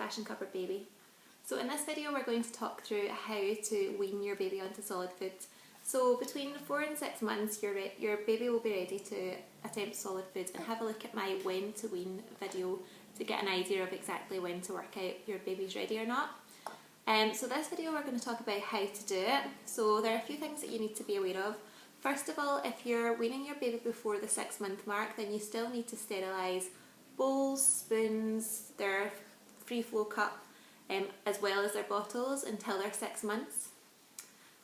old-fashioned cupboard baby. So in this video we're going to talk through how to wean your baby onto solid foods. So between 4 and 6 months your baby will be ready to attempt solid foods, and have a look at my when to wean video to get an idea of exactly when to work out your baby's ready or not. So this video we're going to talk about how to do it. So there are a few things that you need to be aware of. First of all, if you're weaning your baby before the 6-month mark, then you still need to sterilise bowls, spoons, their free flow cup, as well as their bottles until they're 6 months.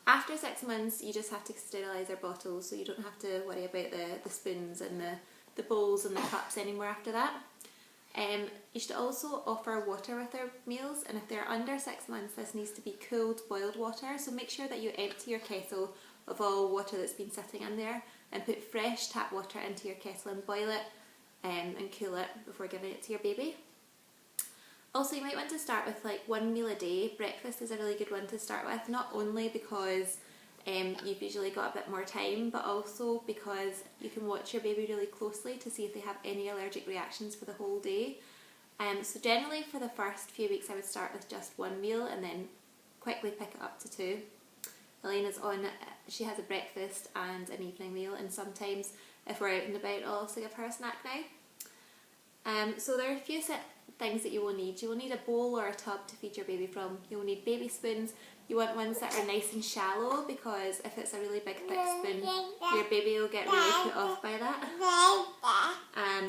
After 6 months you just have to sterilise their bottles, so you don't have to worry about the spoons and the bowls and the cups anymore after that. You should also offer water with their meals, and if they're under 6 months this needs to be cooled boiled water, so make sure that you empty your kettle of all water that's been sitting in there and put fresh tap water into your kettle and boil it and cool it before giving it to your baby. Also, you might want to start with like 1 meal a day. Breakfast is a really good one to start with, not only because you've usually got a bit more time, but also because you can watch your baby really closely to see if they have any allergic reactions for the whole day. So generally for the first few weeks I would start with just 1 meal and then quickly pick it up to 2. Elena's on, she has a breakfast and an evening meal, and sometimes if we're out and about I'll also give her a snack now. So there are a few things that you will need. You will need a bowl or a tub to feed your baby from. You will need baby spoons. You want ones that are nice and shallow, because if it's a really big thick spoon your baby will get really put off by that.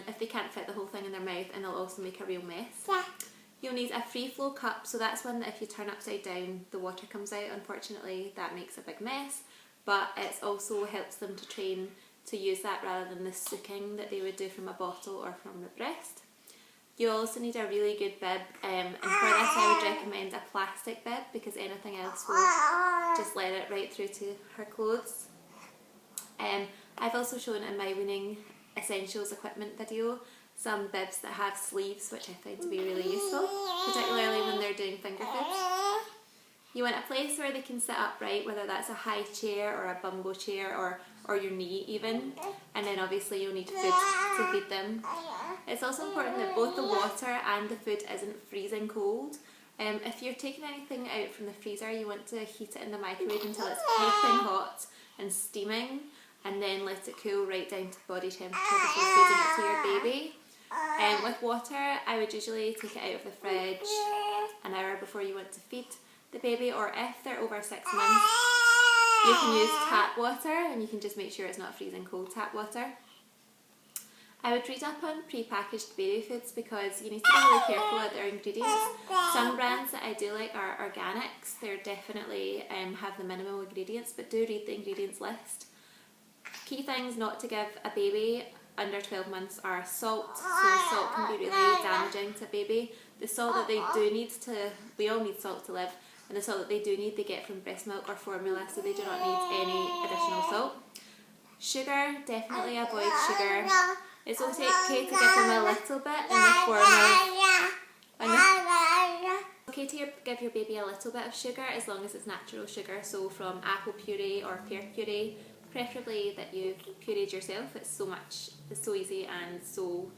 If they can't fit the whole thing in their mouth, and they'll also make a real mess. You'll need a free flow cup, so that's one that if you turn upside down the water comes out. Unfortunately that makes a big mess, but it also helps them to train to use that rather than the sucking that they would do from a bottle or from the breast. You also need a really good bib, and for this I would recommend a plastic bib, because anything else will just let it right through to her clothes. I've also shown in my weaning essentials equipment video some bibs that have sleeves, which I find to be really useful, particularly when they're doing finger foods. You want a place where they can sit upright, whether that's a high chair or a bumbo chair or your knee even, and then obviously you'll need food to feed them. It's also important that both the water and the food isn't freezing cold. If you're taking anything out from the freezer you want to heat it in the microwave until it's piping hot and steaming, and then let it cool right down to body temperature before feeding it to your baby. With water I would usually take it out of the fridge an hour before you want to feed the baby, or if they're over 6 months you can use tap water, and you can just make sure it's not freezing cold tap water. I would read up on pre-packaged baby foods, because you need to be really careful with their ingredients. Some brands that I do like are organics. They're definitely have the minimal ingredients, but do read the ingredients list. Key things not to give a baby under 12 months are salt. So salt can be really damaging to a baby. The salt that they do need we all need salt to live, and the salt that they do need they get from breast milk or formula, so they do not need any additional salt. Sugar, definitely avoid sugar. It's okay to give them a little bit in the form of okay to give your baby a little bit of sugar as long as it's natural sugar, so from apple puree or pear puree, preferably that you've pureed yourself. It's so easy and so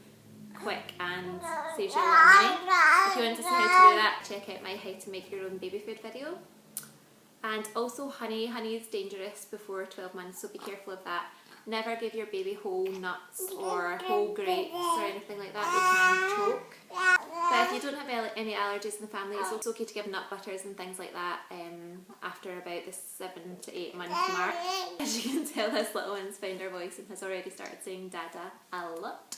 quick and saves you a lot of money. If you want to see how to do that, check out my how to make your own baby food video. And also honey is dangerous before 12 months, so be careful of that. Never give your baby whole nuts or whole grapes or anything like that, they can choke. But if you don't have any allergies in the family, it's also okay to give nut butters and things like that after about the 7 to 8 month mark. As you can tell, this little one's found her voice and has already started saying dada a lot.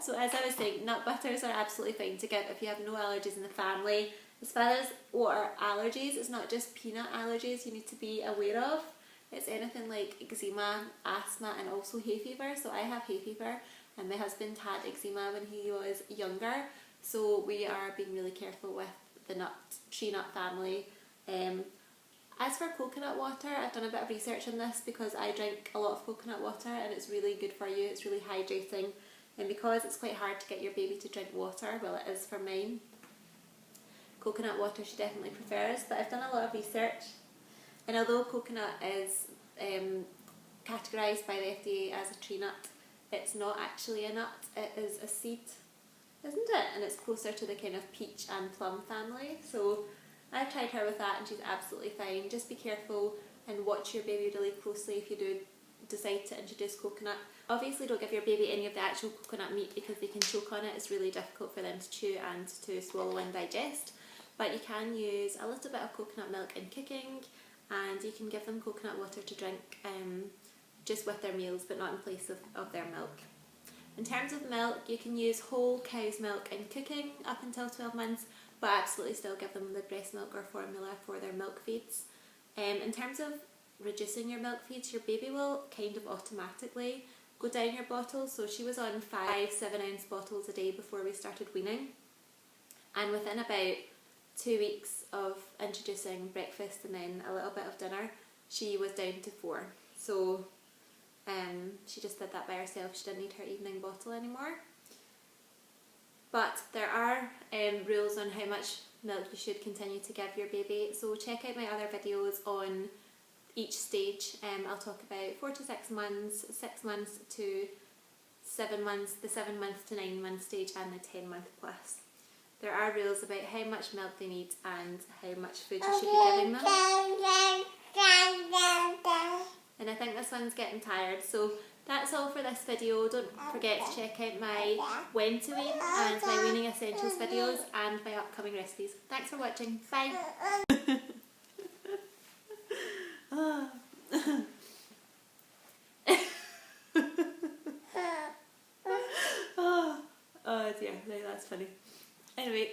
So as I was saying, nut butters are absolutely fine to give if you have no allergies in the family. As far as what are allergies, it's not just peanut allergies you need to be aware of. It's anything like eczema, asthma, and also hay fever. So I have hay fever, and my husband had eczema when he was younger, so we are being really careful with the tree nut family. As for coconut water, I've done a bit of research on this because I drink a lot of coconut water and it's really good for you. It's really hydrating, and because it's quite hard to get your baby to drink water, well it is for mine, coconut water she definitely prefers. But I've done a lot of research, and although coconut is categorised by the FDA as a tree nut, it's not actually a nut, it is a seed. isn't it? And it's closer to the kind of peach and plum family. So I've tried her with that and she's absolutely fine. Just be careful and watch your baby really closely if you do decide to introduce coconut. Obviously don't give your baby any of the actual coconut meat because they can choke on it. It's really difficult for them to chew and to swallow and digest. But you can use a little bit of coconut milk in cooking, and you can give them coconut water to drink just with their meals, but not in place of their milk. In terms of milk, you can use whole cow's milk in cooking up until 12 months, but absolutely still give them the breast milk or formula for their milk feeds. In terms of reducing your milk feeds, your baby will kind of automatically go down your bottles. So she was on 5 7-ounce bottles a day before we started weaning, and within about 2 weeks of introducing breakfast and then a little bit of dinner, she was down to 4. So she just did that by herself. She didn't need her evening bottle anymore. But there are rules on how much milk you should continue to give your baby. So check out my other videos on each stage. I'll talk about 4 to 6 months, 6 months to 7 months, the 7 month to 9 month stage, and the 10 month plus. There are rules about how much milk they need and how much food you should be giving them. And I think this one's getting tired, so that's all for this video. Don't forget to check out my when to wean and my weaning essentials videos and my upcoming recipes. Thanks for watching. Bye! Oh dear, no, that's funny. Anyway,